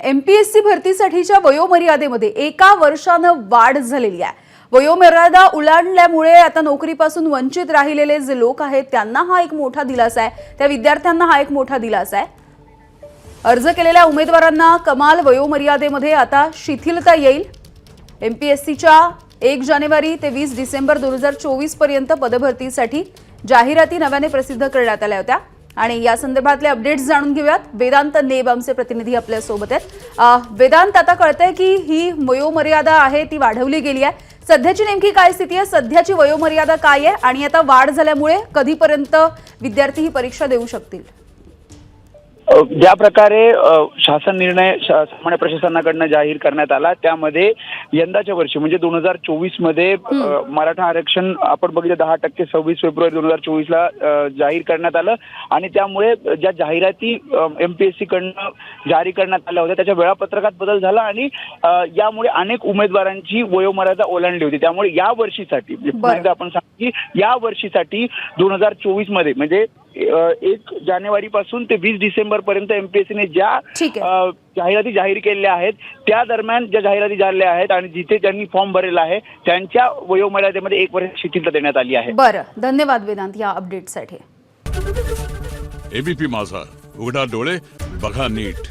MPSC भरतीसाठीच्या वयोमर्यादेमध्ये 1 वर्षानं वाढ झालेली आहे। वयोमर्यादा ओलांडल्यामुळे आता नोकरीपासून वंचित राहिलेले जे लोक आहेत त्यांना हा एक मोठा दिलासा आहे, त्या विद्यार्थ्यांना हा एक मोठा दिलासा आहे। अर्ज केलेल्या उमेदवारांना कमाल वयोमर्यादेमध्ये आता शिथिलता येईल। एमपीएससीच्या 1 जानेवारी ते 20 डिसेंबर 2024 पर्यंत पदभरतीसाठी जाहिराती नव्याने प्रसिद्ध करण्यात आल्या होत्या आणि या संदर्भातले अपडेट्स जाणून घेऊयात। वेदांत नेब आमचे प्रतिनिधी आपल्या सोबत आहेत। वेदांत, आता कळतंय की ही वयोमर्यादा आहे ती वाढवली गेली आहे, सध्याची नेमकी काय स्थिती आहे, सध्याची वयोमर्यादा काय आहे आणि आता वाढ झाल्यामुळे कधीपर्यंत विद्यार्थी ही परीक्षा देऊ शकतील? ज्या प्रकारे शासन निर्णय सामान्य प्रशासनाकडून जाहीर करण्यात आला त्यामध्ये यंदाच्या वर्षी म्हणजे 2024 मध्ये मराठा आरक्षण आपण बघितलं 10% 26 फेब्रुवारी 2024 ला जाहीर करण्यात आलं आणि त्यामुळे ज्या जाहिराती एमपीएससी कडून जारी करण्यात आल्या होत्या त्याच्या वेळापत्रकात बदल झाला आणि यामुळे अनेक उमेदवारांची वयोमर्यादा ओलांडली होती। त्यामुळे या वर्षीसाठी आपण सांगू की या वर्षीसाठी 2024 मध्ये म्हणजे 1 जानेवारी पासून ते 20 डिसेंबर पर्यंत एमपीएससीने ज्या जाहिराती जाहीर केलेल्या आहेत त्या दरम्यान ज्या जाहिराती झालेल्या आहेत आणि जिथे त्यांनी फॉर्म भरलेला आहे त्यांच्या वयोमर्यादेमध्ये 1 वर्ष शिथिलता देण्यात आली आहे। बरं, धन्यवाद वेदांत या अपडेटसाठी। एबीपी माझा, उघडा डोळे बघा नीट।